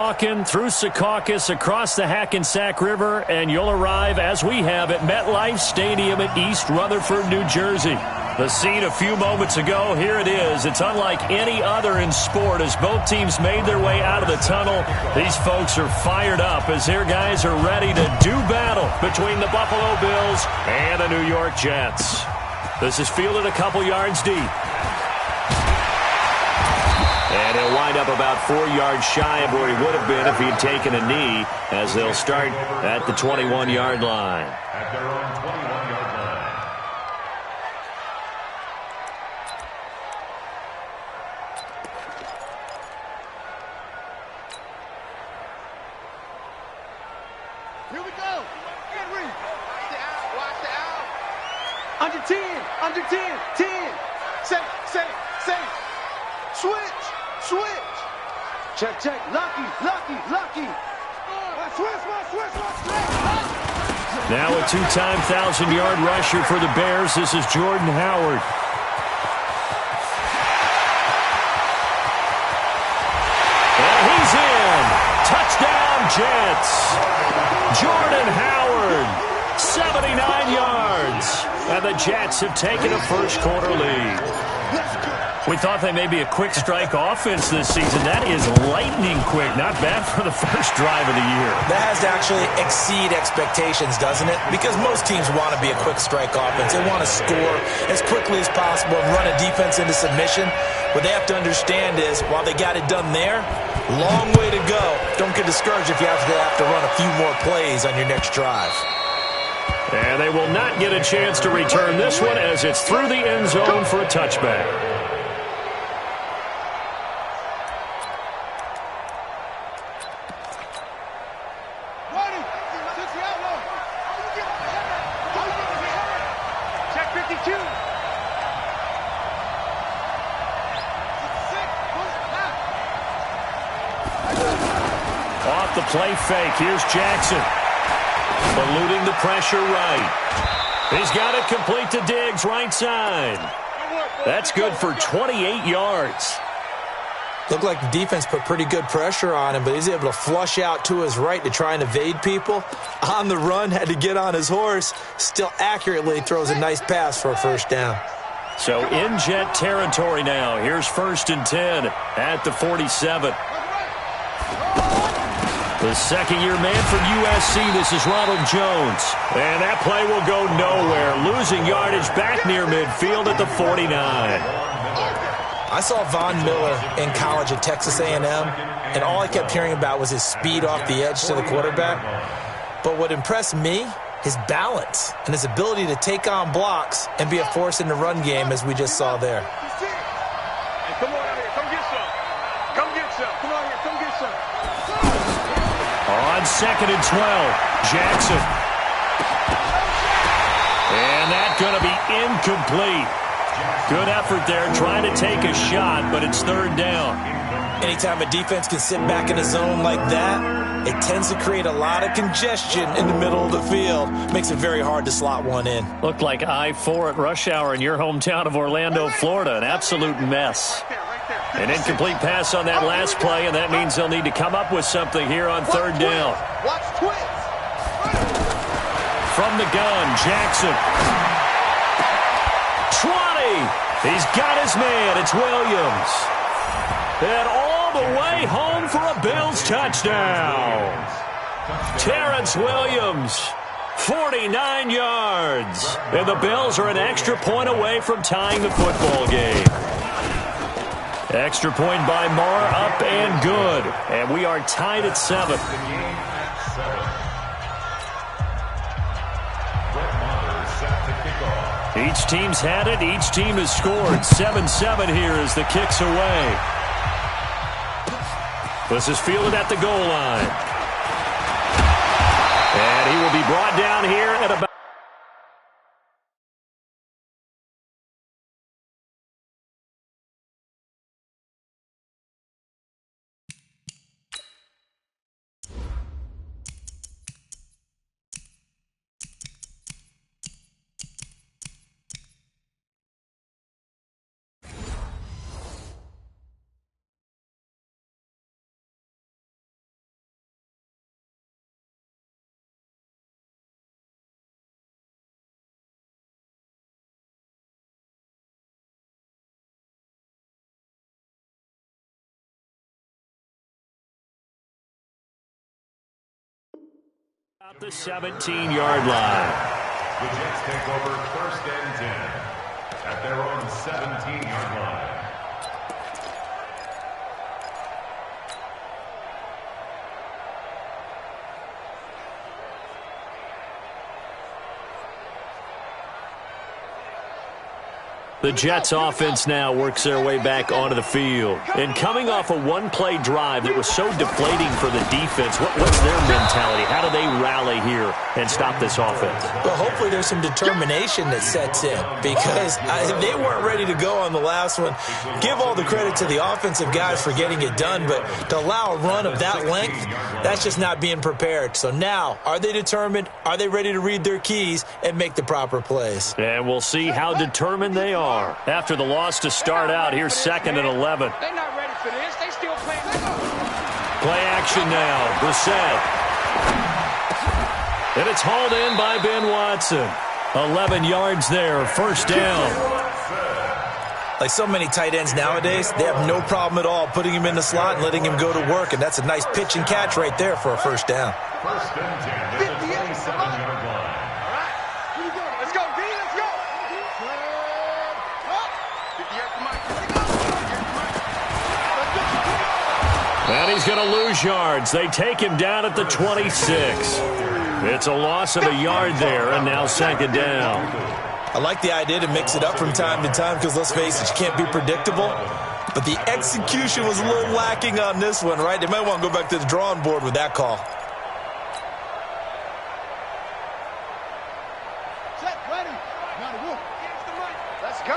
Walking through Secaucus across the Hackensack River, and you'll arrive, as we have, at MetLife Stadium in East Rutherford, New Jersey. The scene a few moments ago, here it is. It's unlike any other in sport as both teams made their way out of the tunnel. These folks are fired up as their guys are ready to do battle between the Buffalo Bills and the New York Jets. This is fielded a couple yards deep. And he'll wind up about 4 yards shy of where he would have been if he had taken a knee, as they'll start at the 21-yard line. At their own 21-yard line. Here we go. Get ready. Watch the out. Under 10. Under 10. 10. Say. Switch. Check. Lucky. Switch. Now a two-time 1,000-yard rusher for the Bears. This is Jordan Howard. And he's in. Touchdown, Jets. Jordan Howard, 79 yards. And the Jets have taken a first-quarter lead. We thought they may be a quick strike offense this season. That is lightning quick. Not bad for the first drive of the year. That has to actually exceed expectations, doesn't it? Because most teams want to be a quick strike offense. They want to score as quickly as possible and run a defense into submission. What they have to understand is, while they got it done there, long way to go. Don't get discouraged if you have to run a few more plays on your next drive. And they will not get a chance to return this one as it's through the end zone for a touchback. Off the play fake, here's Jackson. Eluding the pressure right. He's got it complete to Diggs, right side. That's good for 28 yards. Looked like the defense put pretty good pressure on him, but he's able to flush out to his right to try and evade people. On the run, had to get on his horse. Still accurately throws a nice pass for a first down. So in Jet territory now. Here's 1st and 10 at the 47. The second-year man from USC, this is Ronald Jones. And that play will go nowhere. Losing yardage back near midfield at the 49. I saw Von Miller in college at Texas A&M, and all I kept hearing about was his speed off the edge to the quarterback. But what impressed me, his balance and his ability to take on blocks and be a force in the run game, as we just saw there. Hey, come on out here. Come get some. Come get some. On 2nd and 12, Jackson. And that's going to be incomplete. Good effort there, trying to take a shot, but it's 3rd down. Anytime a defense can sit back in a zone like that, it tends to create a lot of congestion in the middle of the field. Makes it very hard to slot one in. Looked like I-4 at rush hour in your hometown of Orlando, Florida. An absolute mess. An incomplete pass on that last play, and that means they'll need to come up with something here on 3rd down. Watch twins. From the gun, Jackson. 20. He's got his man. It's Williams. And all the way home for a Bills touchdown. Terrence Williams, 49 yards. And the Bills are an extra point away from tying the football game. Extra point by Marr, up and good. And we are tied at 7. Each team's had it. Each team has scored. 7-7 here as the kick's away. This is fielded at the goal line. And he will be brought down here at about At the 17-yard line. The Jets take over 1st and 10 at their own 17-yard line. The Jets offense now works their way back onto the field. And coming off a one-play drive that was so deflating for the defense, what's their mentality? How do they rally here and stop this offense? Well, hopefully there's some determination that sets in because they weren't ready to go on the last one. Give all the credit to the offensive guys for getting it done, but to allow a run of that length, that's just not being prepared. So now, are they determined? Are they ready to read their keys and make the proper plays? And we'll see how determined they are. After the loss to start out, here's 2nd and 11. They're not ready for this. They still playing. Play action now. Brissett. And it's hauled in by Ben Watson. 11 yards there. 1st down. Like so many tight ends nowadays, they have no problem at all putting him in the slot and letting him go to work. And that's a nice pitch and catch right there for a 1st down. 1st and 10 at the 27-yard line. All right. Here we go. Let's go, D. Let's go. And he's going to lose yards. They take him down at the 26. It's a loss of a yard there, and now 2nd down. I like the idea to mix it up from time to time because, let's face it, you can't be predictable. But the execution was a little lacking on this one, right? They might want to go back to the drawing board with that call. Set, ready. Now to work. Let's go.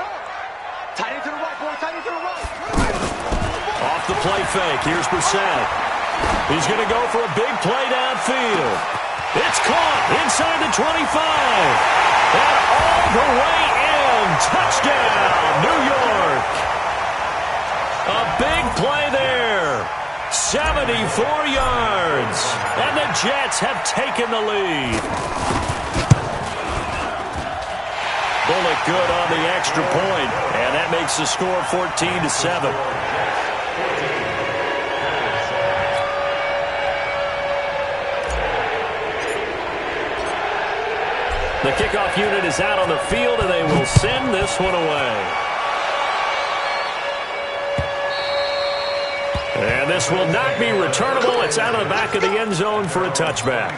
Tight end to the right, boy. Tight end to the right. Off the play fake. Here's Brissett. He's going to go for a big play downfield. It's caught inside the 25. And all the way in. Touchdown, New York. A big play there. 74 yards. And the Jets have taken the lead. Bullock good on the extra point. And that makes the score 14-7. The kickoff unit is out on the field, and they will send this one away. And this will not be returnable. It's out of the back of the end zone for a touchback.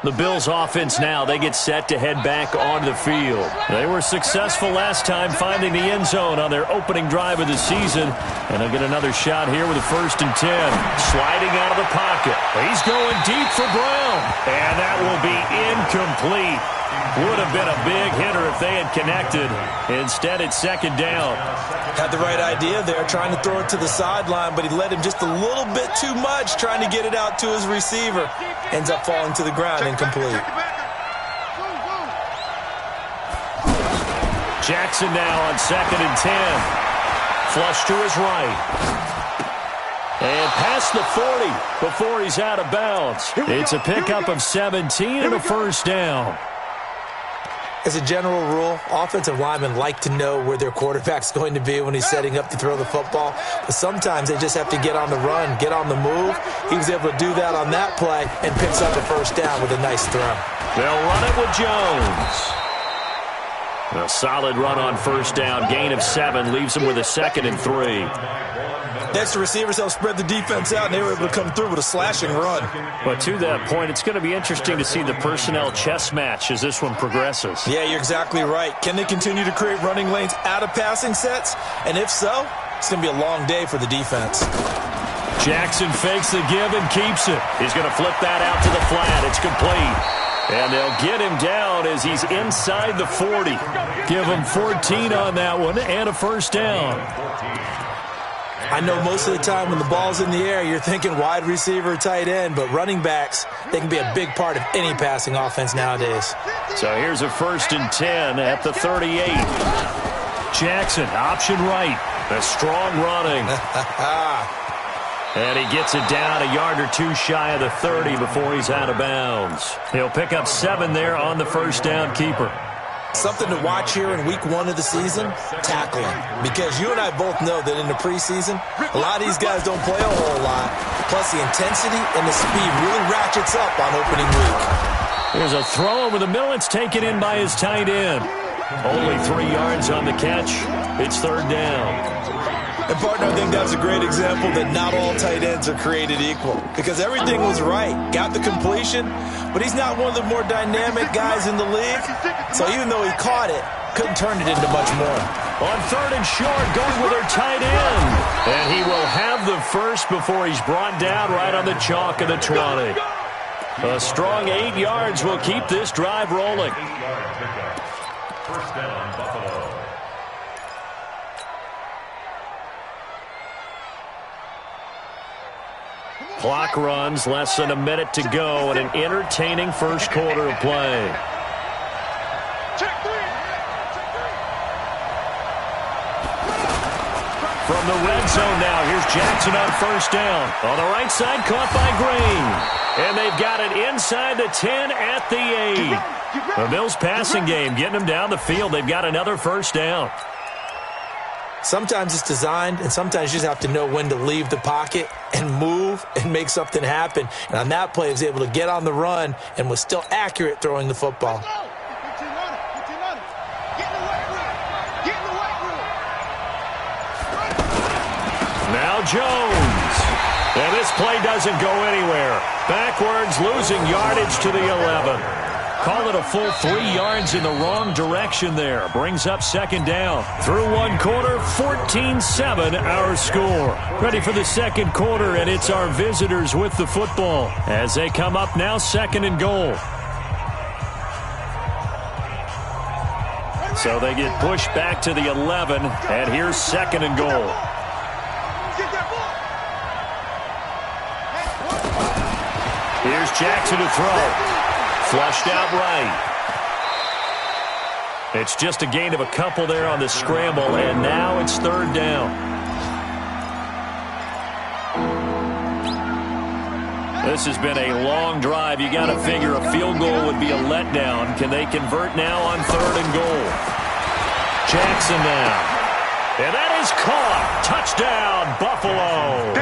The Bills offense now, they get set to head back onto the field. They were successful last time finding the end zone on their opening drive of the season. And they'll get another shot here with a 1st and 10. Sliding out of the pocket. He's going deep for Brown. And that will be incomplete. Would have been a big hitter if they had connected. Instead, it's 2nd down. Had the right idea there, trying to throw it to the sideline, but he led him just a little bit too much, trying to get it out to his receiver. Ends up falling to the ground incomplete. Jackson now on 2nd and 10. Flush to his right. And past the 40 before he's out of bounds. It's a pickup of 17 and a 1st down. As a general rule, offensive linemen like to know where their quarterback's going to be when he's setting up to throw the football. But sometimes they just have to get on the run, get on the move. He was able to do that on that play and picks up a 1st down with a nice throw. They'll run it with Jones. A solid run on 1st down. Gain of 7 leaves him with a 2nd and 3. Next, the receivers help spread the defense out, and they were able to come through with a slashing run. But to that point, it's going to be interesting to see the personnel chess match as this one progresses. Yeah, you're exactly right. Can they continue to create running lanes out of passing sets? And if so, it's going to be a long day for the defense. Jackson fakes the give and keeps it. He's going to flip that out to the flat. It's complete. And they'll get him down as he's inside the 40. Give him 14 on that one and a 1st down. I know most of the time when the ball's in the air, you're thinking wide receiver, tight end, but running backs, they can be a big part of any passing offense nowadays. So here's a 1st and 10 at the 38. Jackson, option right. A strong running. And he gets it down a yard or two shy of the 30 before he's out of bounds. He'll pick up 7 there on the first down keeper. Something to watch here in week 1 of the season, tackling. Because you and I both know that in the preseason, a lot of these guys don't play a whole lot. Plus the intensity and the speed really ratchets up on opening week. Here's a throw over the middle. It's taken in by his tight end. Only 3 yards on the catch. It's third down. And, partner, I think that's a great example that not all tight ends are created equal. Because everything was right. Got the completion, but he's not one of the more dynamic guys in the league. So even though he caught it, couldn't turn it into much more. On third and short, going with their tight end. And he will have the first before he's brought down right on the chalk of the 20. A strong 8 yards will keep this drive rolling. 8-yard pickup. First down, Buffalo. Clock runs, less than a minute to go, and an entertaining first quarter of play. From the red zone now, here's Jackson on first down. On the right side, caught by Green. And they've got it inside the 10 at the 8. The Bills passing game, getting them down the field. They've got another first down. Sometimes it's designed, and sometimes you just have to know when to leave the pocket and move and make something happen. And on that play, he was able to get on the run and was still accurate throwing the football. Now Jones. And this play doesn't go anywhere. Backwards, losing yardage to the 11. Call it a full 3 yards in the wrong direction there. Brings up second down. Through one quarter, 14-7 our score. Ready for the second quarter, and it's our visitors with the football as they come up now second and goal. So they get pushed back to the 11, and here's second and goal. Here's Jackson to throw. Flushed out right. It's just a gain of a couple there on the scramble, and now it's third down. This has been a long drive. You got to figure a field goal would be a letdown. Can they convert now on third and goal? Jackson now. And that is caught. Touchdown, Buffalo.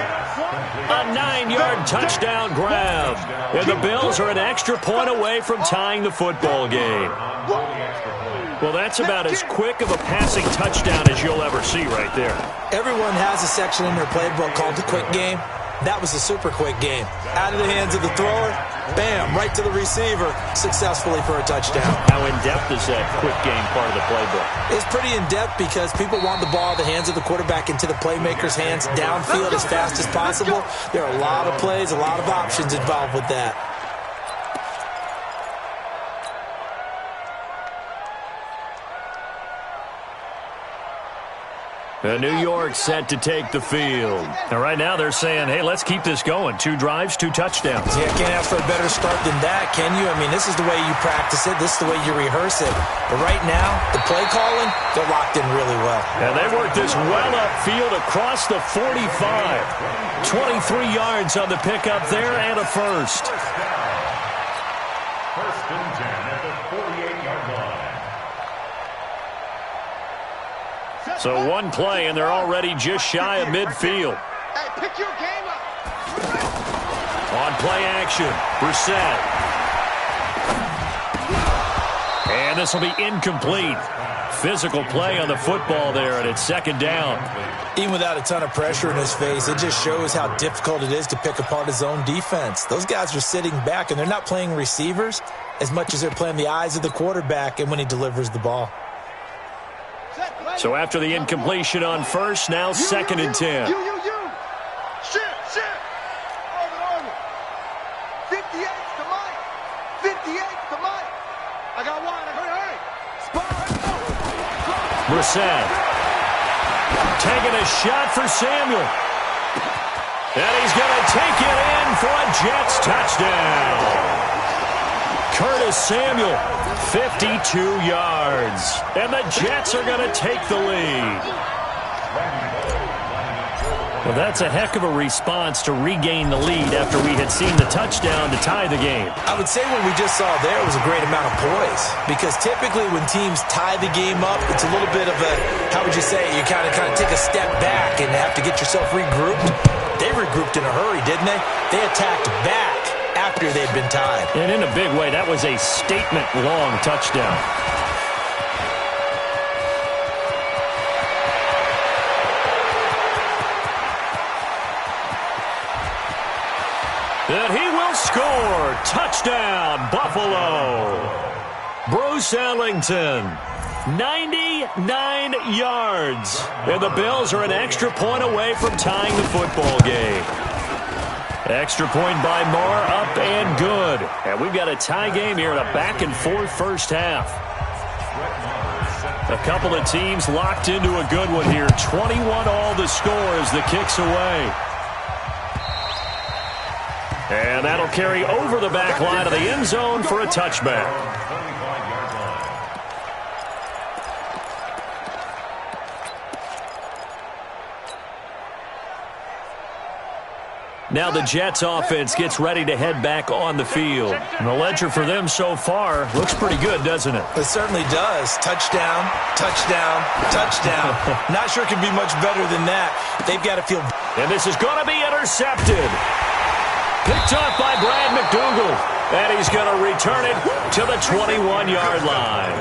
A 9-yard touchdown grab. And the Bills are an extra point away from tying the football game. Well, that's about as quick of a passing touchdown as you'll ever see right there. Everyone has a section in their playbook called the quick game. That was a super quick game. Out of the hands of the thrower, bam, right to the receiver, successfully for a touchdown. How in-depth is that quick game part of the playbook? It's pretty in-depth because people want the ball in the hands of the quarterback into the playmaker's hands downfield as fast as possible. There are a lot of plays, a lot of options involved with that. New York set to take the field. And right now they're saying, hey, let's keep this going. 2 drives, 2 touchdowns. Yeah, can't ask for a better start than that, can you? I mean, this is the way you practice it. This is the way you rehearse it. But right now, the play calling, they're locked in really well. And they work this well upfield across the 45. 23 yards on the pickup there and a first. First and 10 at the 48-yard line. So one play, and they're already just shy of midfield. Hey, pick your game up. On play action, Brissett. And this will be incomplete. Physical play on the football there, and it's second down. Even without a ton of pressure in his face, it just shows how difficult it is to pick apart his own defense. Those guys are sitting back, and they're not playing receivers as much as they're playing the eyes of the quarterback and when he delivers the ball. So after the incompletion on first, now second and 10. You. Shift. Over. 58's to Mike. 58's to Mike. I got one. Hurry. Spot. Brissett. Taking a shot for Samuel. And he's going to take it in for a Jets touchdown. Curtis Samuel, 52 yards. And the Jets are going to take the lead. Well, that's a heck of a response to regain the lead after we had seen the touchdown to tie the game. I would say what we just saw there was a great amount of poise, because typically when teams tie the game up, it's a little bit of a, how would you say, you kind of take a step back and have to get yourself regrouped. They regrouped in a hurry, didn't they? They attacked back after they'd been tied. And in a big way, that was a statement-long touchdown. And he will score. Touchdown, Buffalo. Bruce Ellington, 99 yards. And the Bills are an extra point away from tying the football game. Extra point by Marr, up and good. And we've got a tie game here in a back-and-forth first half. A couple of teams locked into a good one here. 21-all the score as the kick's away. And that'll carry over the back line of the end zone for a touchback. Now the Jets offense gets ready to head back on the field. And the ledger for them so far looks pretty good, doesn't it? It certainly does. Touchdown, touchdown, touchdown. Not sure it could be much better than that. They've got to feel... And this is going to be intercepted. Picked up by Brad McDougal. And he's going to return it to the 21-yard line.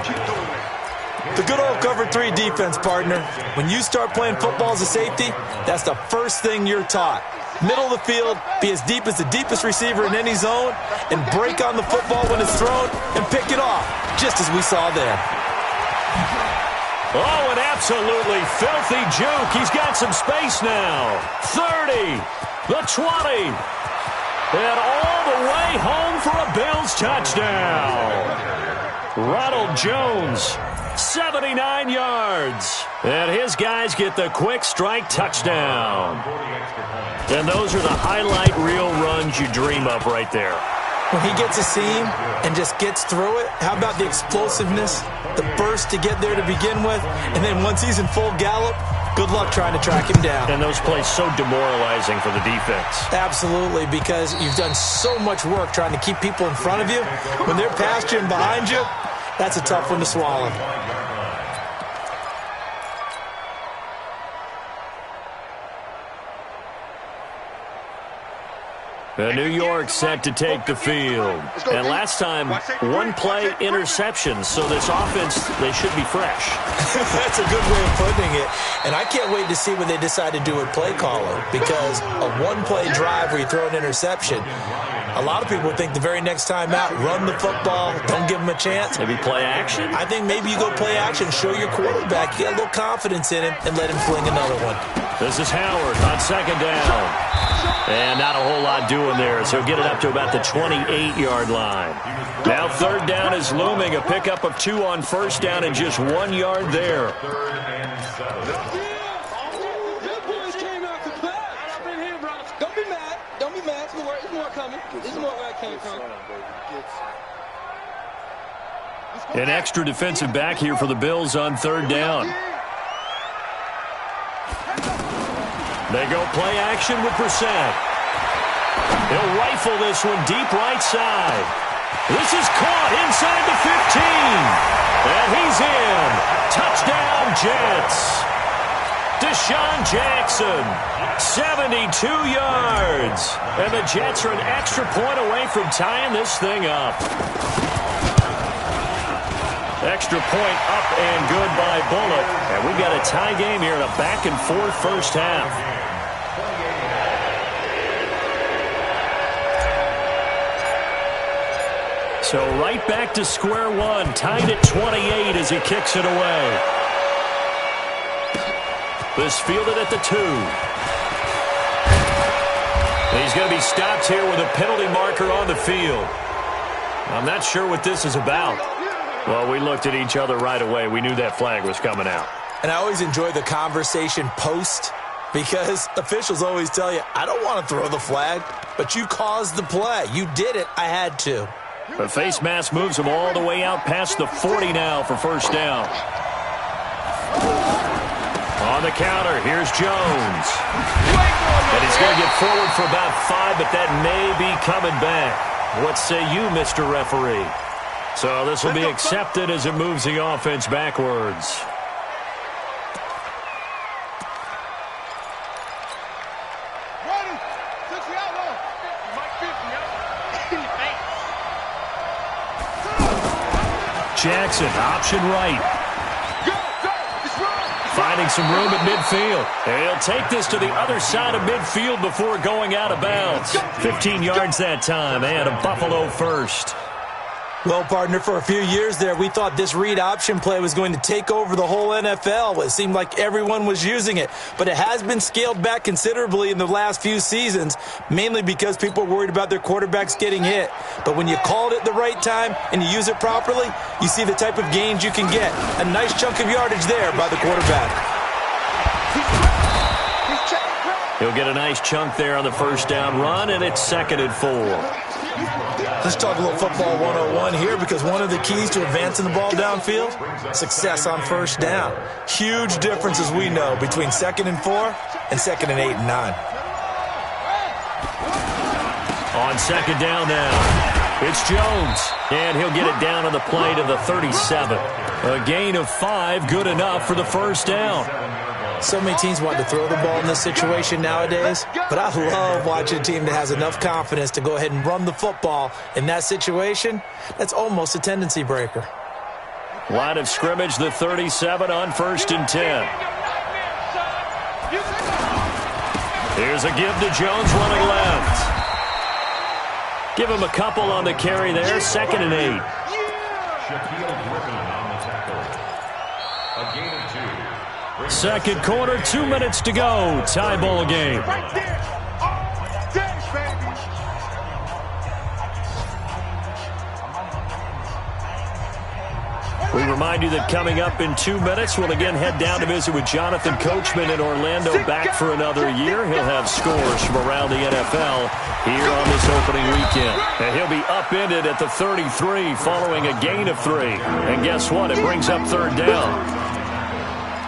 The good old cover 3 defense, partner. When you start playing football as a safety, that's the first thing you're taught. Middle of the field, be as deep as the deepest receiver in any zone, and break on the football when it's thrown and pick it off, just as we saw there. Oh, an absolutely filthy juke. He's got some space now. 30, the 20, and all the way home for a Bills touchdown. Ronald Jones, 79 yards. And his guys get the quick strike touchdown. And those are the highlight reel runs you dream of right there. When he gets a seam and just gets through it, how about the explosiveness, the burst to get there to begin with, and then once he's in full gallop, good luck trying to track him down. And those plays so demoralizing for the defense. Absolutely, because you've done so much work trying to keep people in front of you. When they're past you and behind you, that's a tough one to swallow. New York set to take the field. And last time, one play interception. So this offense, they should be fresh. That's a good way of putting it. And I can't wait to see what they decide to do with play caller, because a one-play drive where you throw an interception, a lot of people think the very next time out, run the football, don't give them a chance. Maybe play action? I think maybe you go play action, show your quarterback, you get a little confidence in him, and let him fling another one. This is Howard on second down. And not a whole lot doing there, so get it up to about the 28-yard line. Now third down is looming, a pickup of 2 on first down and just 1 yard there. Third and 7. Don't be mad. Don't be mad. There's more coming. There's more where I came from. An extra defensive back here for the Bills on third down. They go play action with Brissett. He'll rifle this one deep right side. This is caught inside the 15. And he's in. Touchdown, Jets. Deshaun Jackson, 72 yards. And the Jets are an extra point away from tying this thing up. Extra point up and good by Bullock. And we've got a tie game here in a back-and-forth first half. So right back to square one, tied at 28 as he kicks it away. This fielded at the 2. And he's going to be stopped here with a penalty marker on the field. I'm not sure what this is about. Well, we looked at each other right away. We knew that flag was coming out. And I always enjoy the conversation post, because officials always tell you, I don't want to throw the flag, but you caused the play. You did it. I had to. The face mask moves him all the way out past the 40 now for first down. On the counter, here's Jones. And he's going to get forward for about 5, but that may be coming back. What say you, Mr. Referee? So this will be accepted as it moves the offense backwards. Jackson, option right. Finding some room at midfield. He'll take this to the other side of midfield before going out of bounds. 15 yards that time, and a Buffalo first. Well, partner, for a few years there, we thought this read option play was going to take over the whole NFL. It seemed like everyone was using it, but it has been scaled back considerably in the last few seasons, mainly because people are worried about their quarterbacks getting hit. But when you call it at the right time and you use it properly, you see the type of gains you can get. A nice chunk of yardage there by the quarterback. He'll get a nice chunk there on the first down run, and it's 2nd and 4. Let's talk a little football 101 here, because one of the keys to advancing the ball downfield, success on first down. Huge difference, as we know, between 2nd and 4 and 2nd and 8 and 9. On 2nd down now, it's Jones, and he'll get it down on the play to the 37. A gain of 5, good enough for the first down. So many teams want to throw the ball in this situation nowadays, but I love watching a team that has enough confidence to go ahead and run the football in that situation. That's almost a tendency breaker. Line of scrimmage, the 37 on 1st and 10. Here's a give to Jones running left. Give him a couple on the carry there, 2nd and 8. Second quarter, 2 minutes to go. Tie ball game. We remind you that coming up in 2 minutes, we'll again head down to visit with Jonathan Coachman in Orlando, back for another year. He'll have scores from around the NFL here on this opening weekend. And he'll be upended at the 33 following a gain of 3. And guess what? It brings up 3rd down.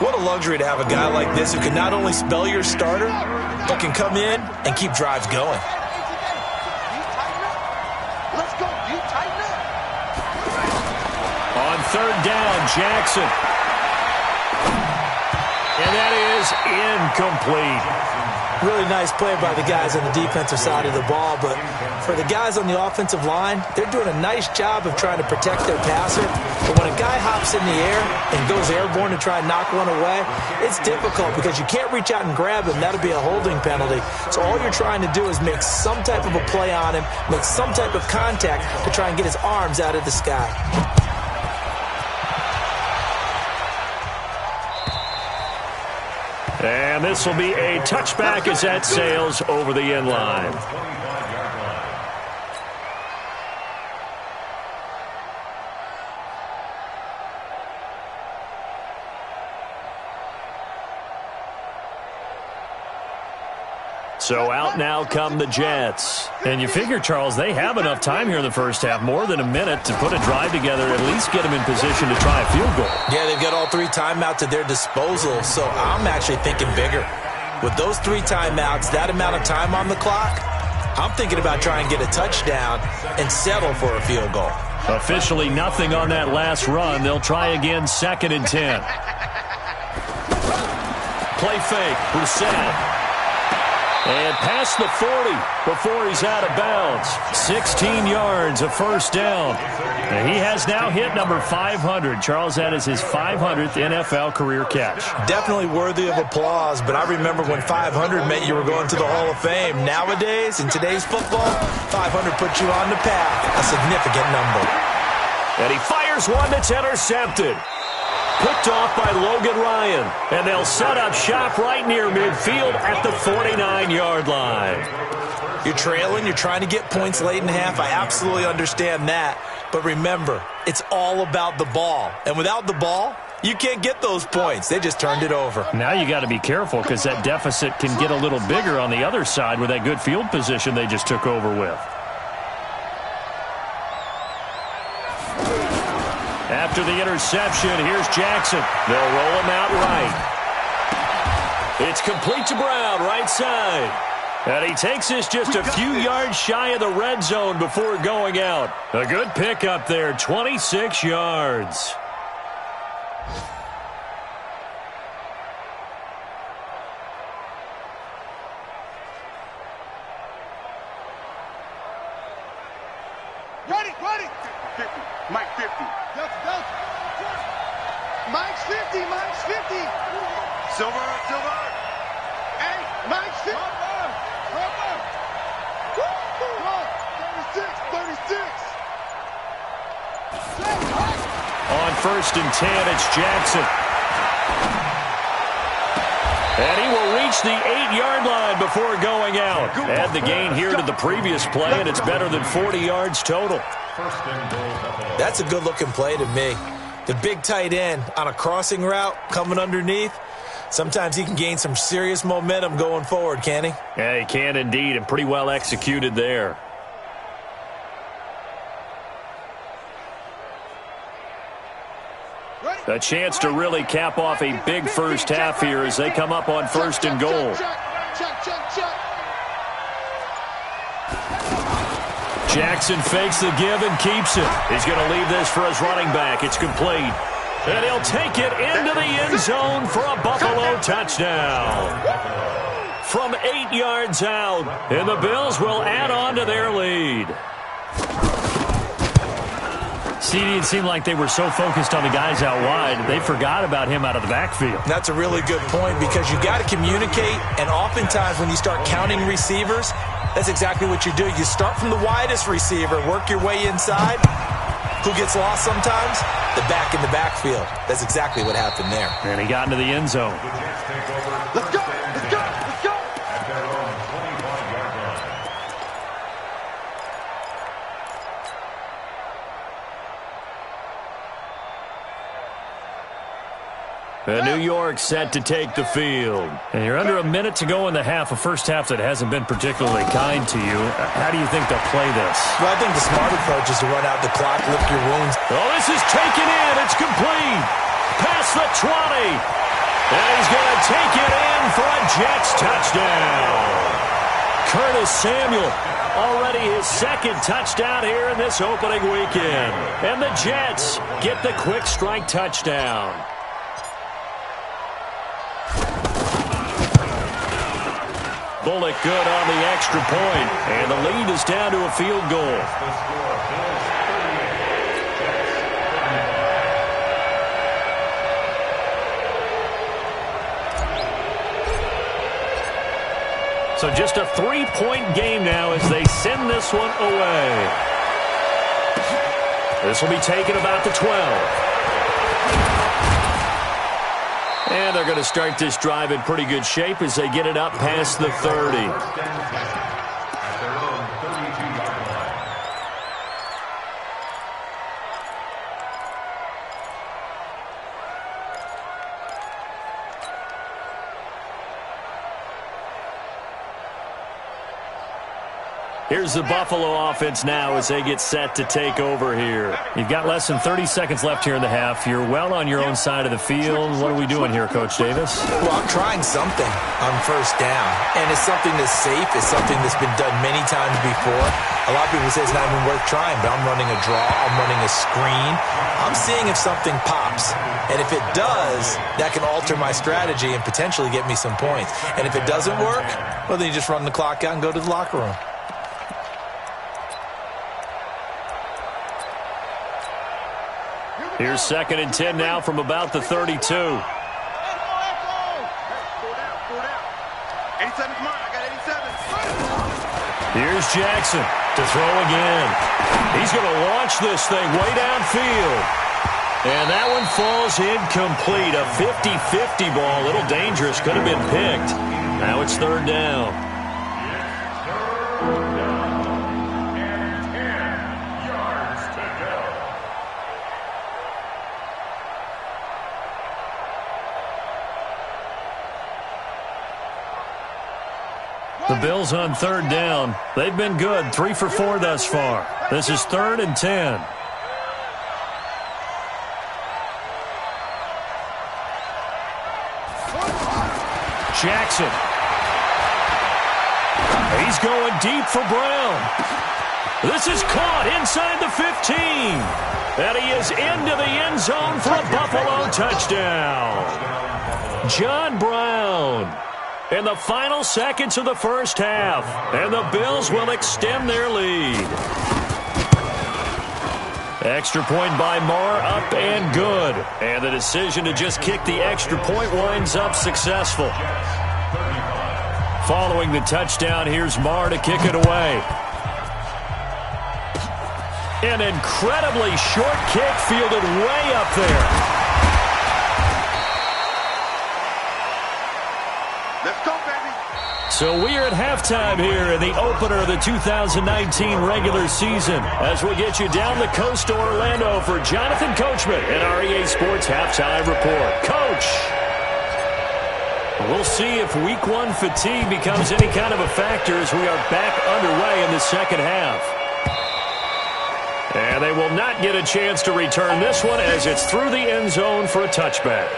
What a luxury to have a guy like this who can not only spell your starter, but can come in and keep drives going. Let's go. You tighten up. On 3rd down, Jackson. And that is incomplete. Really nice play by the guys on the defensive side of the ball, but for the guys on the offensive line, they're doing a nice job of trying to protect their passer. But when a guy hops in the air and goes airborne to try and knock one away, it's difficult because you can't reach out and grab him. That'll be a holding penalty. So all you're trying to do is make some type of a play on him, make some type of contact to try and get his arms out of the sky. And this will be a touchback as that sails over the end line. So out now come the Jets. And you figure, Charles, they have enough time here in the first half, more than a minute, to put a drive together, at least get them in position to try a field goal. Yeah, they've got all 3 timeouts at their disposal, so I'm actually thinking bigger. With those 3 timeouts, that amount of time on the clock, I'm thinking about trying to get a touchdown and settle for a field goal. Officially nothing on that last run. They'll try again, 2nd and 10. Play fake, Brissett. And past the 40 before he's out of bounds. 16 yards, a first down. And he has now hit number 500. Charles, that is his 500th NFL career catch. Definitely worthy of applause, but I remember when 500 meant you were going to the Hall of Fame. Nowadays, in today's football, 500 puts you on the path, a significant number. And he fires one that's intercepted. Picked off by Logan Ryan. And they'll set up shop right near midfield at the 49-yard line. You're trailing. You're trying to get points late in half. I absolutely understand that. But remember, it's all about the ball. And without the ball, you can't get those points. They just turned it over. Now you got to be careful because that deficit can get a little bigger on the other side with that good field position they just took over with. After the interception, here's Jackson. They'll roll him out right. It's complete to Brown, right side. And he takes this just a few yards shy of the red zone before going out. A good pickup there, 26 yards. Ready. 50. Mike 50. Delta. Mike's 50. Silver. Hey, Mike's 50. Rubber. 36. On 1st and 10, it's Jackson. And he will reach the 8-yard line before going out. Add the gain here to the previous play, and it's better than 40 yards total. That's a good-looking play to me. The big tight end on a crossing route coming underneath. Sometimes he can gain some serious momentum going forward, can't he? Yeah, he can indeed, and pretty well executed there. A chance to really cap off a big first half here as they come up on 1st and goal. Jackson fakes the give and keeps it. He's going to leave this for his running back. It's complete. And he'll take it into the end zone for a Buffalo touchdown. From 8 yards out, and the Bills will add on to their lead. It seemed like they were so focused on the guys out wide, they forgot about him out of the backfield. That's a really good point because you got to communicate, and oftentimes when you start counting receivers, that's exactly what you do. You start from the widest receiver, work your way inside. Who gets lost sometimes? The back in the backfield. That's exactly what happened there. And he got into the end zone. Let's go. At their own 25-yard line. New York set to take the field. And you're under a minute to go in the half, a first half that hasn't been particularly kind to you. How do you think they'll play this? Well, I think the smart approach is to run out the clock, lick your wounds. Oh, this is taken in. It's complete. Past the 20. And he's going to take it in for a Jets touchdown. Curtis Samuel, already his second touchdown here in this opening weekend. And the Jets get the quick strike touchdown. Bullock good on the extra point, and the lead is down to a field goal. The score, Bills 38, Jets 35. So just a 3-point game now as they send this one away. This will be taken about the 12. And they're going to start this drive in pretty good shape as they get it up past the 30. At their own 32-yard line. Here's the Buffalo offense now as they get set to take over here. You've got less than 30 seconds left here in the half. You're well on your own side of the field. What are we doing here, Coach Davis? Well, I'm trying something on first down, and it's something that's safe. It's something that's been done many times before. A lot of people say it's not even worth trying, but I'm running a draw. I'm running a screen. I'm seeing if something pops, and if it does, that can alter my strategy and potentially get me some points. And if it doesn't work, well, then you just run the clock out and go to the locker room. Here's 2nd and 10 now from about the 32. 87's mine. I got 87. Here's Jackson to throw again. He's going to launch this thing way downfield. And that one falls incomplete. A 50-50 ball. A little dangerous. Could have been picked. Now it's 3rd down. The Bills on 3rd down. They've been good. 3 for 4 thus far. This is 3rd and 10. Jackson. He's going deep for Brown. This is caught inside the 15. And he is into the end zone for a Buffalo touchdown. John Brown in the final seconds of the first half. And the Bills will extend their lead. Extra point by Marr, up and good. And the decision to just kick the extra point winds up successful. Following the touchdown, here's Marr to kick it away. An incredibly short kick fielded way up there. Let's go, baby. So we are at halftime here in the opener of the 2019 regular season as we get you down the coast to Orlando for Jonathan Coachman and our EA Sports Halftime Report. Coach, we'll see if Week 1 fatigue becomes any kind of a factor as we are back underway in the second half. And they will not get a chance to return this one as it's through the end zone for a touchback.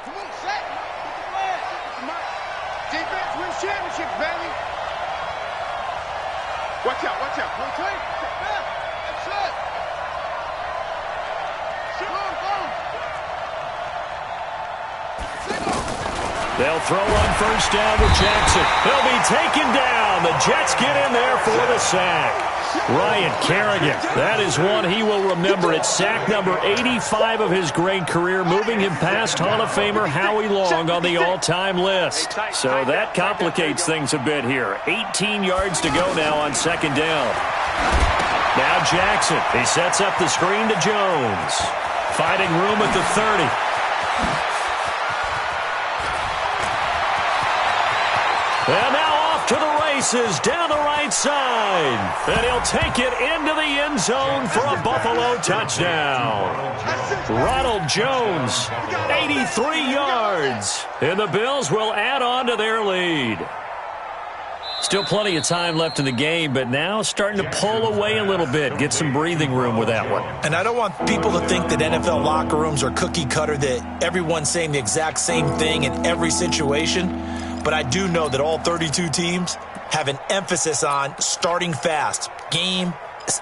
Come on, set. Defense wins championships, baby. Watch out, watch out. One time. That's it. They'll throw on first down with Jackson. He'll be taken down. The Jets get in there for the sack. Ryan Kerrigan, that is one he will remember. It's sack number 85 of his great career, moving him past Hall of Famer Howie Long on the all-time list. So that complicates things a bit here. 18 yards to go now on second down. Now Jackson, he sets up the screen to Jones. Finding room at the 30. And now off to the races down the right side. And he'll take it into the end zone for a Buffalo touchdown. Ronald Jones, 83 yards. And the Bills will add on to their lead. Still plenty of time left in the game, but now starting to pull away a little bit. Get some breathing room with that one. And I don't want people to think that NFL locker rooms are cookie cutter, that everyone's saying the exact same thing in every situation. But I do know that all 32 teams have an emphasis on starting fast. Game,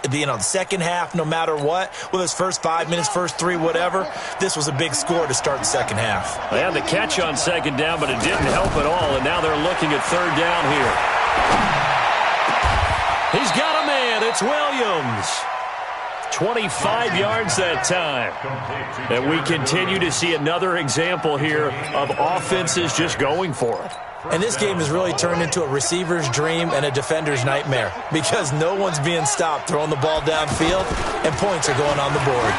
the second half, no matter what, whether it's first 5 minutes, first 3, whatever, this was a big score to start the second half. They had the catch on second down, but it didn't help at all, and now they're looking at third down here. He's got a man. It's Williams. 25 yards that time. And we continue to see another example here of offenses just going for it. And this game has really turned into a receiver's dream and a defender's nightmare because no one's being stopped throwing the ball downfield, and points are going on the board.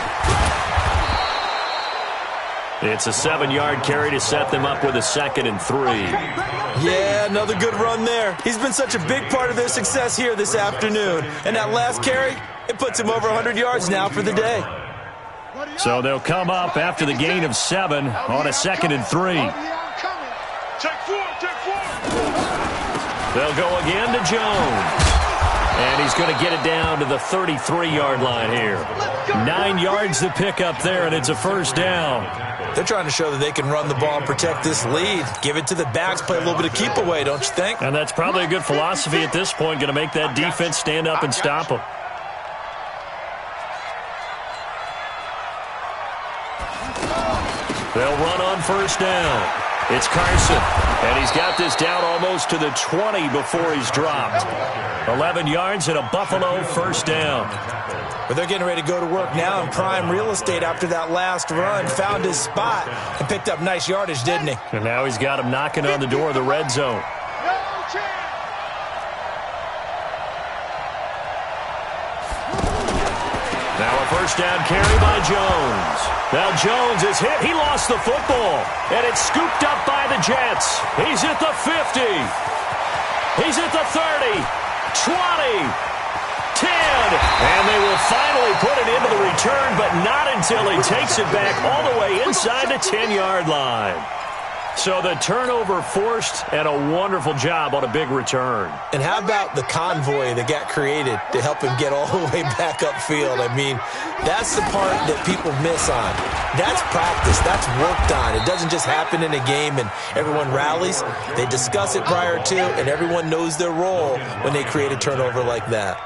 It's a 7-yard carry to set them up with a 2nd and 3. Yeah, another good run there. He's been such a big part of their success here this afternoon. And that last carry, it puts him over 100 yards now for the day. So they'll come up after the gain of 7 on a 2nd and 3. They'll go again to Jones. And he's going to get it down to the 33-yard line here. 9 yards to pick up there, and it's a first down. They're trying to show that they can run the ball and protect this lead. Give it to the backs, play a little bit of keep away, don't you think? And that's probably a good philosophy at this point, going to make that defense stand up and stop them. They'll run on first down. It's Carson, and he's got this down almost to the 20 before he's dropped. 11 yards and a Buffalo first down. But they're getting ready to go to work now in prime real estate after that last run. Found his spot and picked up nice yardage, didn't he? And now he's got him knocking on the door of the red zone. Now a first down carry by Jones. Now Jones is hit. He lost the football. And it's scooped up by the Jets. He's at the 50. He's at the 30. 20. 10. And they will finally put it into the return, but not until he takes it back all the way inside the 10-yard line. So the turnover forced, and a wonderful job on a big return. And how about the convoy that got created to help him get all the way back upfield? I mean, that's the part that people miss on. That's practice. That's worked on. It doesn't just happen in a game and everyone rallies. They discuss it prior to, and everyone knows their role when they create a turnover like that.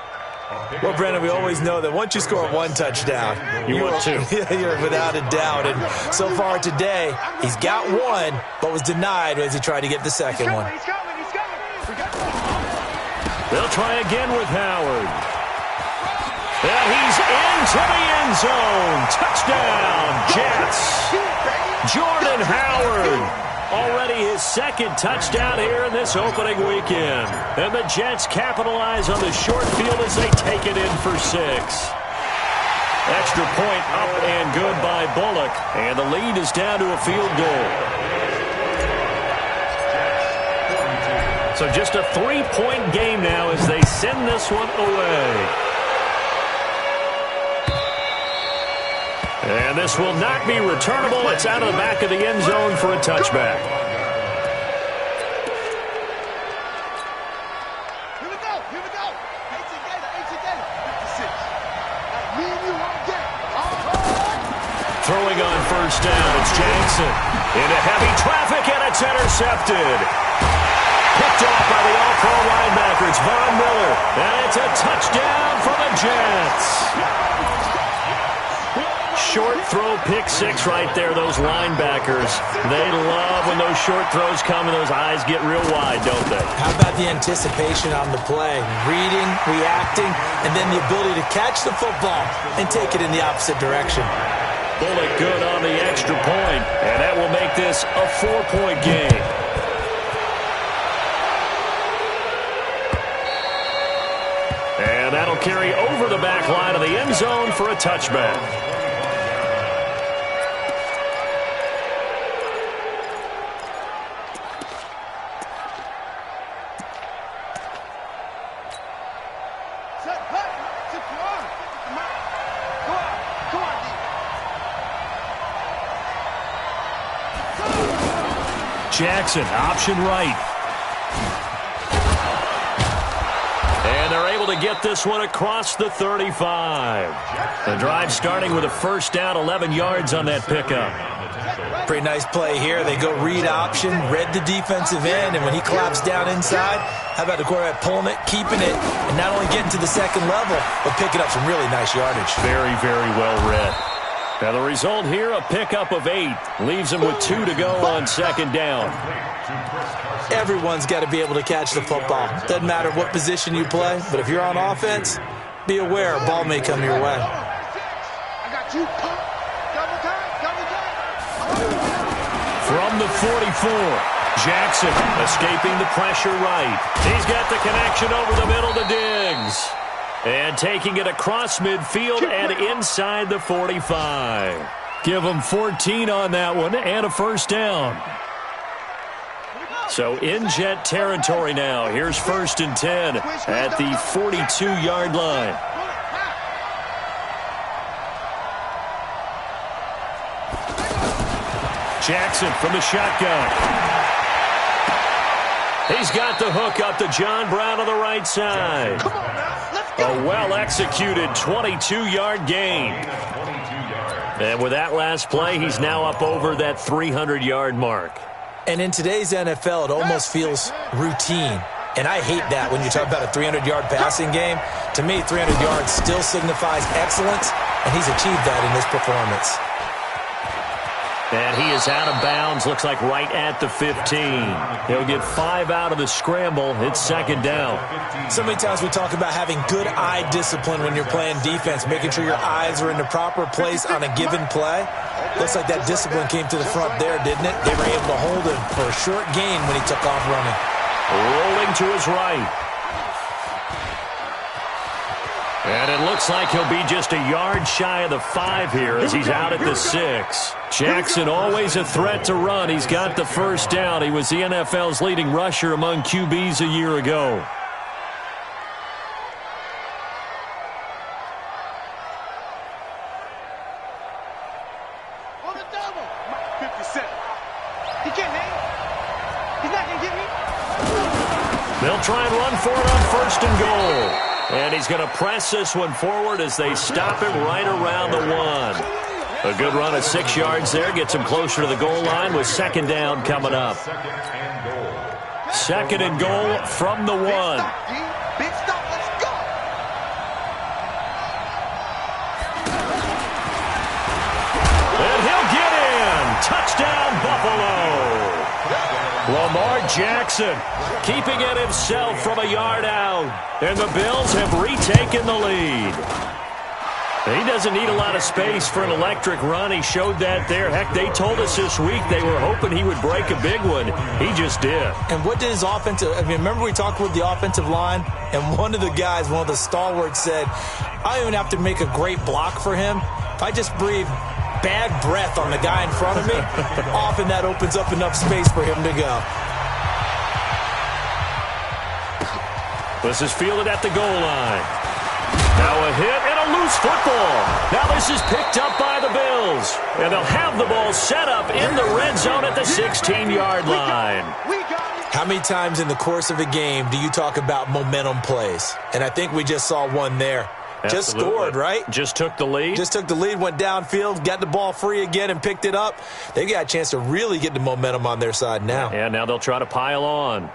Well, Brandon, we always know that once you score one touchdown, you want two. You're without a doubt. And so far today, he's got one, but was denied as he tried to get the second one. They'll try again with Howard. And he's into the end zone. Touchdown, Jets. Jordan Howard. Already his second touchdown here in this opening weekend. And the Jets capitalize on the short field as they take it in for 6. Extra point up and good by Bullock. And the lead is down to a field goal. So just a 3-point game now as they send this one away. And this will not be returnable. It's out of the back of the end zone for a touchback. Here we go. Here we go. 18 Gator. 56. Me and you won't get it. Throwing on first down, it's Jackson. Into heavy traffic, and it's intercepted. Picked off by the all-pro linebacker. It's Von Miller. And it's a touchdown for the Jets. Short throw, pick 6 right there, those linebackers. They love when those short throws come and those eyes get real wide, don't they? How about the anticipation on the play? Reading, reacting, and then the ability to catch the football and take it in the opposite direction. Bullock good on the extra point, and that will make this a 4-point game. And that'll carry over the back line of the end zone for a touchback. Jackson, option right. And they're able to get this one across the 35. The drive starting with a first down, 11 yards on that pickup. Pretty nice play here. They go read option, read the defensive end, and when he claps down inside, how about the quarterback pulling it, keeping it, and not only getting to the second level, but picking up some really nice yardage. Very, very well read. Now the result here, a pickup of 8. Leaves them with 2 to go on second down. Everyone's got to be able to catch the football. Doesn't matter what position you play, but if you're on offense, be aware a ball may come your way. I got you. Double time. From the 44, Jackson escaping the pressure right. He's got the connection over the middle to Diggs. And taking it across midfield and inside the 45. Give them 14 on that one and a first down. So in Jet territory now. Here's 1st and 10 at the 42-yard line. Jackson from the shotgun. He's got the hook up to John Brown on the right side. A well-executed 22-yard gain. And with that last play, he's now up over that 300-yard mark. And in today's NFL, it almost feels routine. And I hate that when you talk about a 300-yard passing game. To me, 300 yards still signifies excellence, and he's achieved that in this performance. And he is out of bounds, looks like right at the 15. He'll get 5 out of the scramble. It's second down. So many times we talk about having good eye discipline when you're playing defense, making sure your eyes are in the proper place on a given play. Looks like that discipline came to the front there, didn't it? They were able to hold him for a short gain when he took off running. Rolling to his right. And it looks like he'll be just a yard shy of the 5 here as he's out at the 6. Jackson always a threat to run. He's got the first down. He was the NFL's leading rusher among QBs a year ago. On the double. 57. He can't hang. He's not going to get me. They'll try and run for it on 1st and goal. And he's going to press this one forward as they stop him right around the 1. A good run of 6 yards there. Gets him closer to the goal line with 2nd down coming up. 2nd and goal from the 1. Big stop. Let's go. And he'll get in. Touchdown, Buffalo. Lamar Jackson keeping it himself from a yard out. And the Bills have retaken the lead. He doesn't need a lot of space for an electric run. He showed that there. Heck, they told us this week they were hoping he would break a big one. He just did. And what did his offensive – I mean, remember we talked with the offensive line? And one of the guys, one of the stalwarts said, I don't even have to make a great block for him. If I just breathe bad breath on the guy in front of me, often that opens up enough space for him to go. This is fielded at the goal line. Now a hit and a loose football. Now this is picked up by the Bills. And they'll have the ball set up in the red zone at the 16-yard line. How many times in the course of a game do you talk about momentum plays? And I think we just saw one there. Absolutely. Just scored, right? Just took the lead. Just took the lead, went downfield, got the ball free again and picked it up. They got a chance to really get the momentum on their side now. And now they'll try to pile on.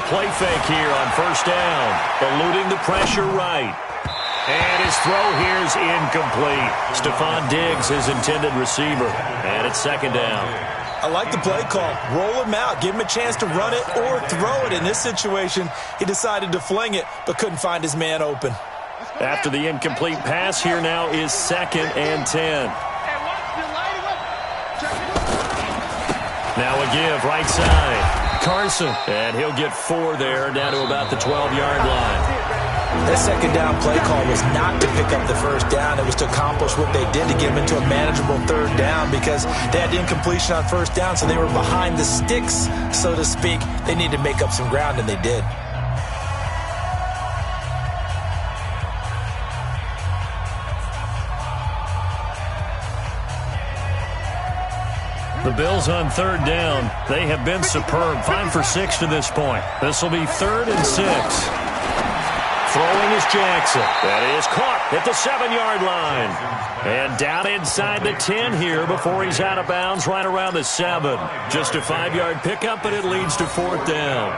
Play fake here on 1st down. Eluding the pressure right. And his throw here's incomplete. Stephon Diggs, his intended receiver. And it's 2nd down. I like the play call. Roll him out. Give him a chance to run it or throw it. In this situation, he decided to fling it, but couldn't find his man open. After the incomplete pass, here now is 2nd and 10. Now a give right side. Carson, and he'll get 4 there, down to about the 12-yard line. That 2nd down play call was not to pick up the 1st down. It was to accomplish what they did to get them into a manageable 3rd down because they had incompletion on 1st down, so they were behind the sticks, so to speak. They needed to make up some ground, and they did. The Bills on 3rd down. They have been superb. 5 for 6 to this point. This will be 3rd and 6. Throwing is Jackson. That is caught at the 7-yard line. And down inside the 10 here before he's out of bounds right around the 7. Just a 5-yard pickup, and it leads to 4th down.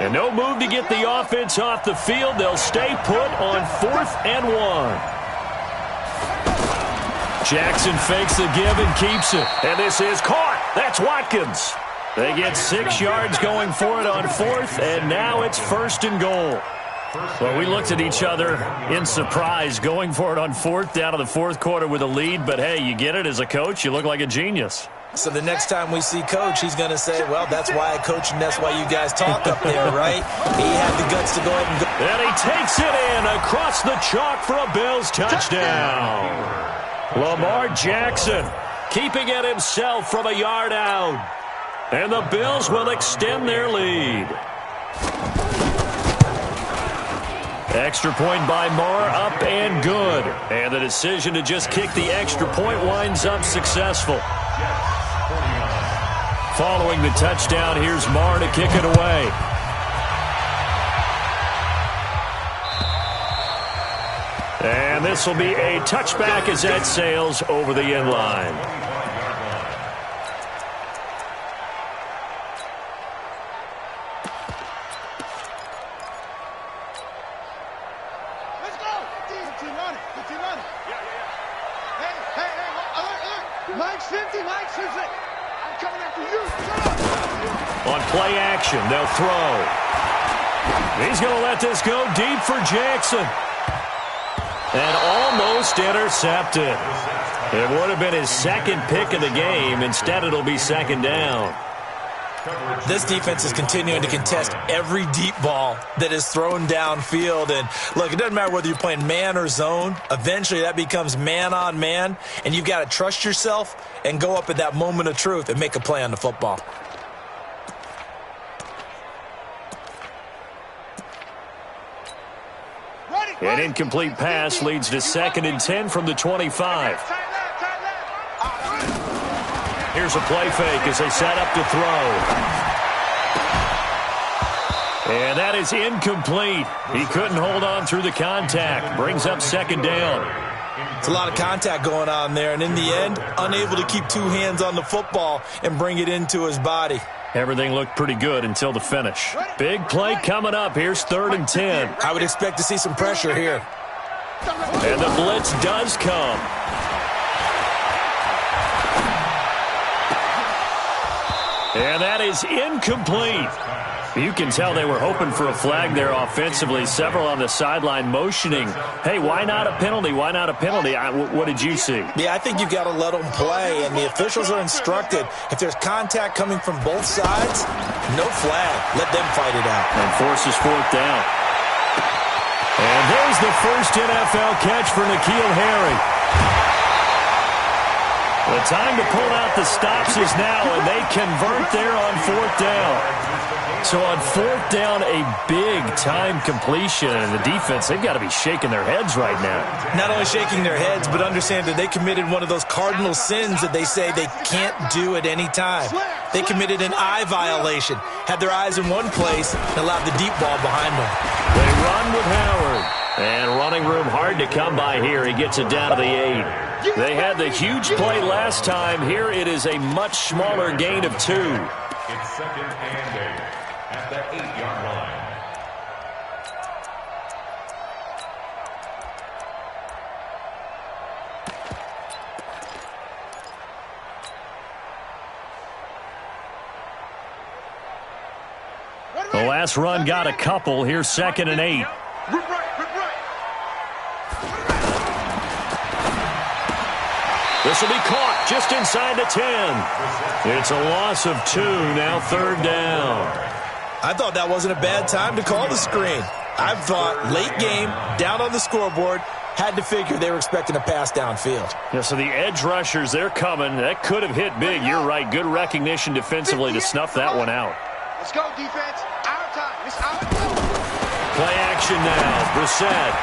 And no move to get the offense off the field. They'll stay put on 4th and 1. Jackson fakes the give and keeps it. And this is caught. That's Watkins. They get 6 yards going for it on 4th, and now it's 1st and goal. Well, we looked at each other in surprise going for it on 4th down to the 4th quarter with a lead. But, hey, you get it as a coach. You look like a genius. So the next time we see Coach, he's going to say, well, that's why I coach and that's why you guys talk up there, right? He had the guts to go ahead and go. And he takes it in across the chalk for a Bills touchdown. Lamar Jackson keeping it himself from a yard out. And the Bills will extend their lead. Extra point by Marr, up and good. And the decision to just kick the extra point winds up successful. Following the touchdown, here's Marr to kick it away. And this will be a touchback as that sails over the end line. Let's go. 15 on it. 15 on it. Hey, alert. Mike Simpson. Coming after you. On play action, they'll throw. He's going to let this go deep for Jackson. And almost intercepted. It would have been his second pick of the game. Instead, it'll be second down. This defense is continuing to contest every deep ball that is thrown downfield. And, look, it doesn't matter whether you're playing man or zone. Eventually, that becomes man-on-man, and you've got to trust yourself and go up at that moment of truth and make a play on the football. An incomplete pass leads to 2nd and 10 from the 25. Here's a play fake as they set up to throw. And that is incomplete. He couldn't hold on through the contact. Brings up 2nd down. It's a lot of contact going on there, and in the end, unable to keep 2 hands on the football and bring it into his body. Everything looked pretty good until the finish. Big play coming up. Here's 3rd and 10. I would expect to see some pressure here. And the blitz does come. And that is incomplete. You can tell they were hoping for a flag there offensively. Several on the sideline motioning. Hey, why not a penalty? Why not a penalty? What did you see? Yeah, I think you've got to let them play, and the officials are instructed. If there's contact coming from both sides, no flag. Let them fight it out. And forces 4th down. And there's the first NFL catch for N'Keal Harry. The time to pull out the stops is now, and they convert there on 4th down. So on 4th down, a big-time completion, and the defense, they've got to be shaking their heads right now. Not only shaking their heads, but understand that they committed one of those cardinal sins that they say they can't do at any time. They committed an eye violation, had their eyes in one place, and allowed the deep ball behind them. They run with Howard. And running room hard to come by here. He gets it down to the 8. They had the huge play last time. Here it is a much smaller gain of 2. It's 2nd and 8 at the 8-yard line. The last run got a couple. Here's 2nd and 8. This will be caught just inside the 10. It's a loss of 2, now 3rd down. I thought that wasn't a bad time to call the screen. I thought late game, down on the scoreboard, had to figure they were expecting a pass downfield. Yeah, so the edge rushers, they're coming. That could have hit big. You're right. Good recognition defensively to snuff that one out. Let's go, defense. Our time. It's our time. Play action now. Brissett.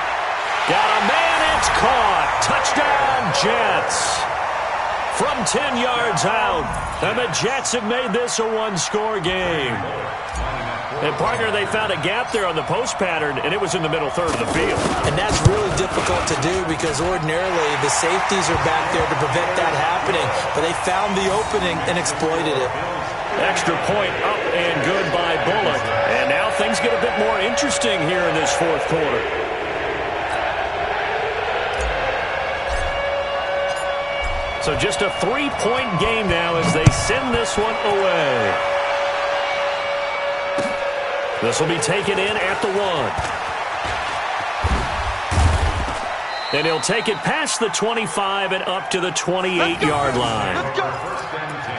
Got a man. It's caught. Touchdown, Jets. From 10 yards out. And the Jets have made this a one-score game. And, partner, they found a gap there on the post pattern, and it was in the middle third of the field. And that's really difficult to do because ordinarily the safeties are back there to prevent that happening. But they found the opening and exploited it. Extra point up and good by Bullock. And now things get a bit more interesting here in this 4th quarter. So just a 3-point game now as they send this one away. This will be taken in at the 1. And he'll take it past the 25 and up to the 28-yard line. Let's go. 1st and 10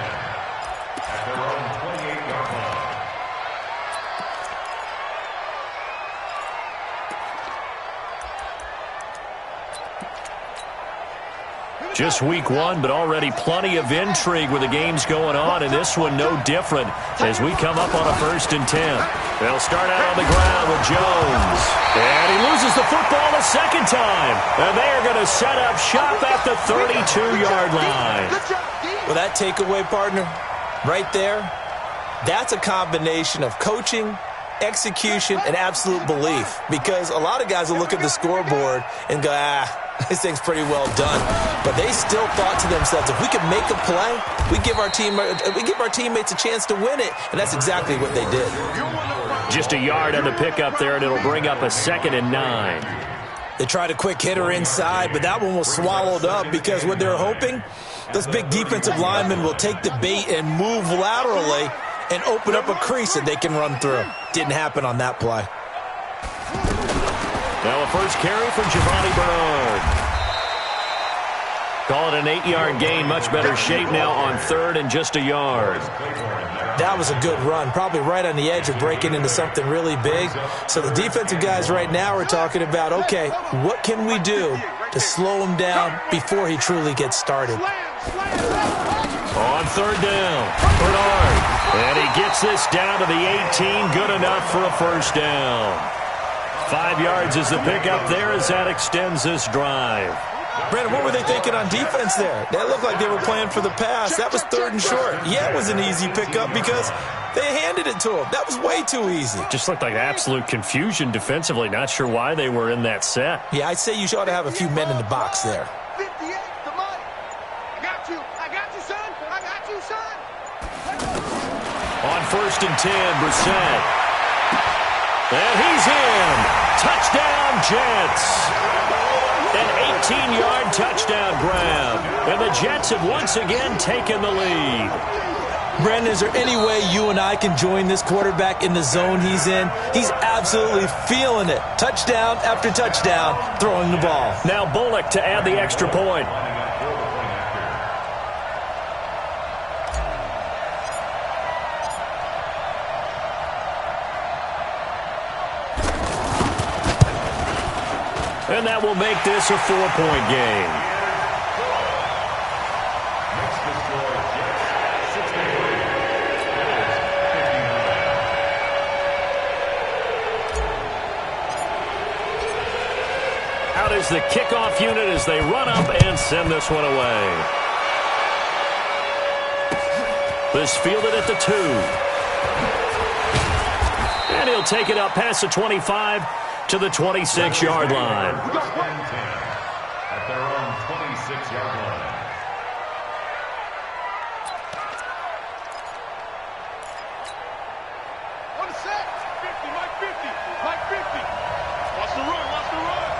at their own 28-yard line. Just week 1, but already plenty of intrigue with the games going on, and this one no different as we come up on a 1st and 10. They'll start out on the ground with Jones. And he loses the football a second time. And they are going to set up shop at the 32-yard line. Well, that takeaway, partner, right there, that's a combination of coaching, execution, and absolute belief. Because a lot of guys will look at the scoreboard and go, this thing's pretty well done. But they still thought to themselves, if we can make a play, we give our teammates a chance to win it. And that's exactly what they did. Just a yard on the pickup there, and it'll bring up a 2nd and 9. They tried a quick hitter inside, but that one was swallowed up because what they're hoping, those big defensive linemen will take the bait and move laterally and open up a crease that they can run through. Didn't happen on that play. Now a first carry for Giovanni Bernard. Call it an 8-yard gain. Much better shape now on third and just a yard. That was a good run, probably right on the edge of breaking into something really big. So the defensive guys right now are talking about, okay, what can we do to slow him down before he truly gets started? On third down, Bernard. And he gets this down to the 18. Good enough for a first down. 5 yards is the pickup there as that extends this drive. Brandon, what were they thinking on defense there? They looked like they were playing for the pass. That was third and short. Yeah, it was an easy pickup because they handed it to him. That was way too easy. Just looked like absolute confusion defensively. Not sure why they were in that set. Yeah, I'd say you ought to have a few men in the box there. 58, the money. I got you, son. I got you, son. On first and 10, Brissett. And he's in. Touchdown, Jets. An 18-yard touchdown grab. And the Jets have once again taken the lead. Brandon, is there any way you and I can join this quarterback in the zone he's in? He's absolutely feeling it. Touchdown after touchdown, throwing the ball. Now Bullock to add the extra point. And that will make this a 4-point game. Out is the kickoff unit as they run up and send this one away. This fielded at the 2. And he'll take it up past the 25 to the 26-yard line. At their own 26-yard line. On the set. 50, Mike 50. Mike 50. Watch the run, watch the run.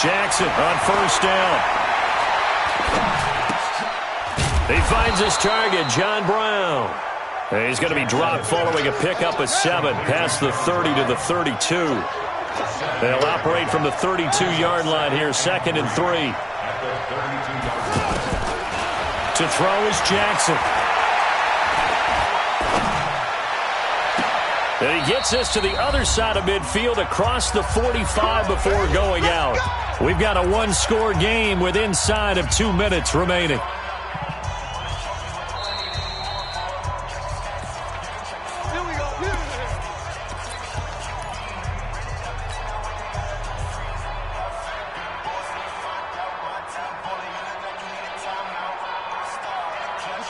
Jackson on first down. He finds his target, John Brown. And he's going to be dropped following a pickup of 7 past the 30 to the 32. They'll operate from the 32-yard line here, 2nd and 3. To throw is Jackson. And he gets this to the other side of midfield across the 45 before going out. We've got a one-score game with inside of 2 minutes remaining.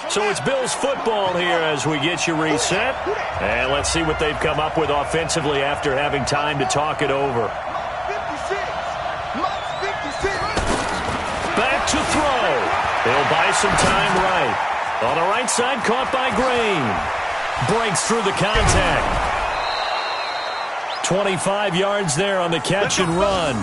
So it's Bills football here as we get you reset. And let's see what they've come up with offensively after having time to talk it over. 56. Mike 56. Back to throw. He'll buy some time right. On the right side, caught by Green. Breaks through the contact. 25 yards there on the catch and run.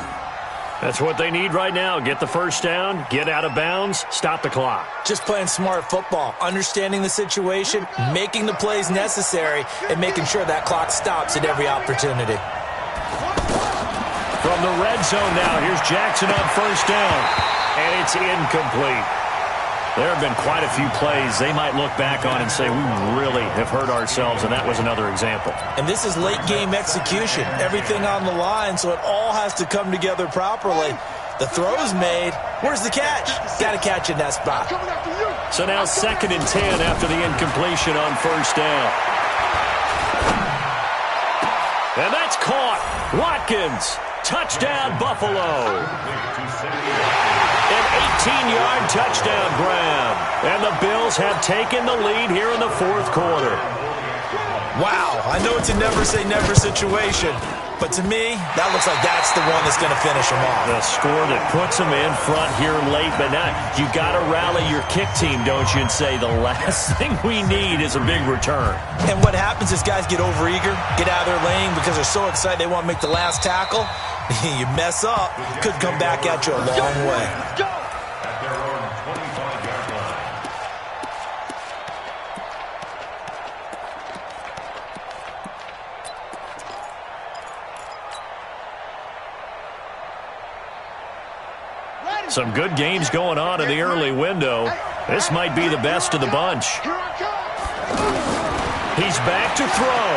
That's what they need right now. Get the first down, get out of bounds, stop the clock. Just playing smart football, understanding the situation, making the plays necessary, and making sure that clock stops at every opportunity. From the red zone now, here's Jackson on first down. And it's incomplete. There have been quite a few plays they might look back on and say, we really have hurt ourselves, and that was another example. And this is late-game execution. Everything on the line, so it all has to come together properly. The throw's made. Where's the catch? Got to catch in that spot. So now 2nd and 10 after the incompletion on first down. And that's caught. Watkins. Touchdown, Buffalo. An 18-yard touchdown grab. And the Bills have taken the lead here in the 4th quarter. Wow, I know it's a never-say-never situation, but to me, that looks like that's the one that's going to finish them off. The score that puts them in front here late, but now you got to rally your kick team, don't you, and say the last thing we need is a big return. And what happens is guys get overeager, get out of their lane because they're so excited they want to make the last tackle. You mess up, could come back at you a long way. At their own 25-yard line. Some good games going on in the early window. This might be the best of the bunch. He's back to throw.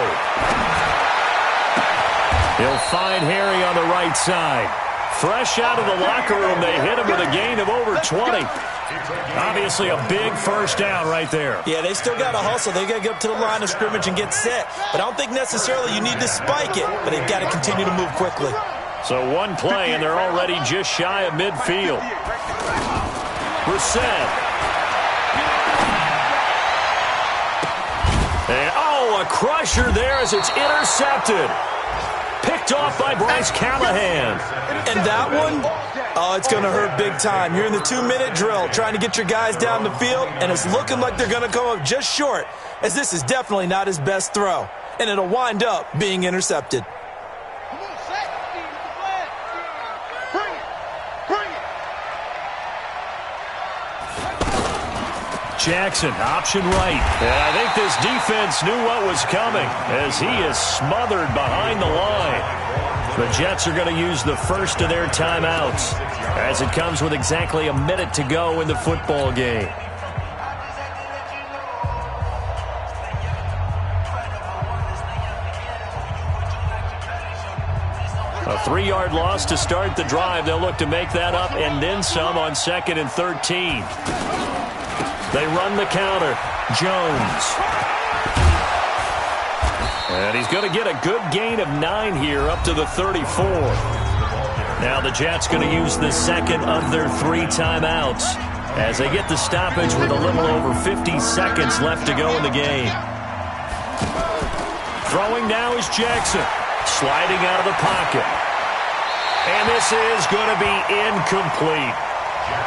He'll find Harry on the right side. Fresh out of the locker room, they hit him with a gain of over 20. Obviously a big first down right there. Yeah, they still got to hustle. They got to get up to the line of scrimmage and get set. But I don't think necessarily you need to spike it, but they've got to continue to move quickly. So one play, and they're already just shy of midfield. Brissett. And, a crusher there as it's intercepted. Picked off by Bryce Callahan. And that one, it's going to hurt big time. You're in the 2-minute drill trying to get your guys down the field, and it's looking like they're going to come up just short, as this is definitely not his best throw. And it'll wind up being intercepted. Jackson, option right. And I think this defense knew what was coming as he is smothered behind the line. The Jets are going to use the first of their timeouts as it comes with exactly a minute to go in the football game. A 3-yard loss to start the drive. They'll look to make that up and then some on 2nd and 13. They run the counter. Jones. And he's going to get a good gain of 9 here up to the 34. Now the Jets going to use the second of their 3 timeouts as they get the stoppage with a little over 50 seconds left to go in the game. Throwing now is Jackson. Sliding out of the pocket. And this is going to be incomplete.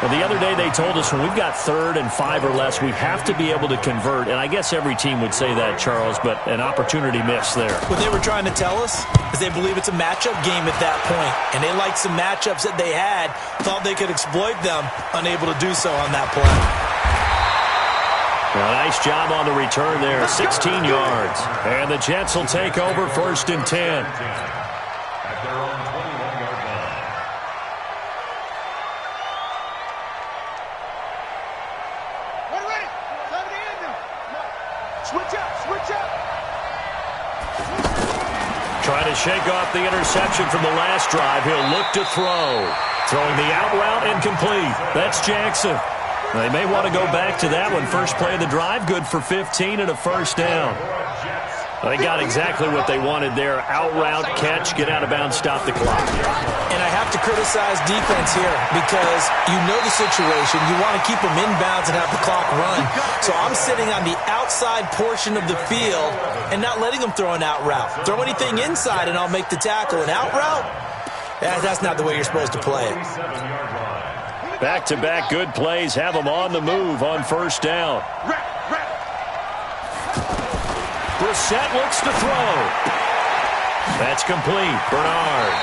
Well, the other day they told us when we've got 3rd and 5 or less, we have to be able to convert. And I guess every team would say that, Charles, but an opportunity miss there. What they were trying to tell us is they believe it's a matchup game at that point. And they liked some matchups that they had, thought they could exploit them, unable to do so on that play. Well, nice job on the return there, 16 yards. And the Jets will take over 1st and 10. At their own 21-yard line. Ready. Time to end them. Switch up. Trying to shake off the interception from the last drive. He'll look to throw. Throwing the out route incomplete. That's Jackson. They may want to go back to that one. First play of the drive, good for 15 and a first down. They got exactly what they wanted there. Out route, catch, get out of bounds, stop the clock. And I have to criticize defense here because you know the situation. You want to keep them inbounds and have the clock run. So I'm sitting on the outside portion of the field and not letting them throw an out route. Throw anything inside and I'll make the tackle. An out route? That's not the way you're supposed to play it. Back-to-back good plays have them on the move on first down. Brissett looks to throw. That's complete. Bernard.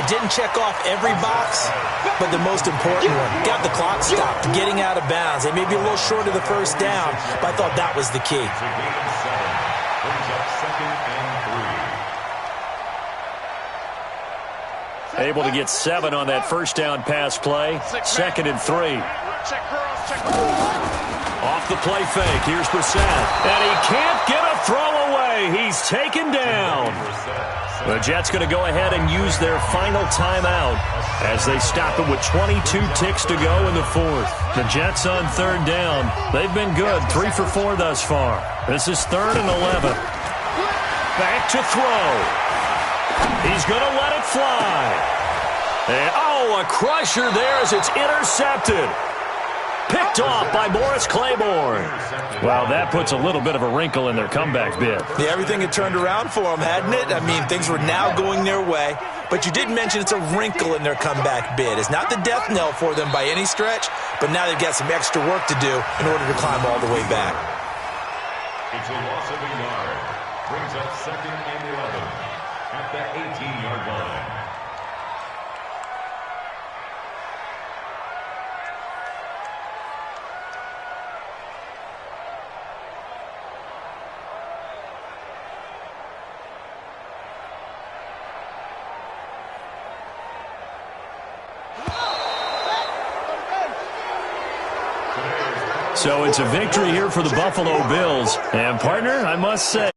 It didn't check off every box, but the most important one. Got the clock stopped, getting out of bounds. They may be a little short of the first down, but I thought that was the key. Able to get 7 on that first down pass play. 2nd and 3. Off the play fake. Here's Brissett. And he can't get a throw away. He's taken down. The Jets going to go ahead and use their final timeout as they stop it with 22 ticks to go in the 4th. The Jets on 3rd down. They've been good. 3 for 4 thus far. This is 3rd and 11. Back to throw. He's going to let it fly. And, a crusher there as it's intercepted. Picked off by Morris Claiborne. Well, that puts a little bit of a wrinkle in their comeback bid. Yeah, everything had turned around for them, hadn't it? I mean, things were now going their way. But you did mention it's a wrinkle in their comeback bid. It's not the death knell for them by any stretch, but now they've got some extra work to do in order to climb all the way back. It's a loss of a yard. Brings up 2nd and 11 at the 18-yard line. So it's a victory here for the Buffalo Bills. And, partner, I must say,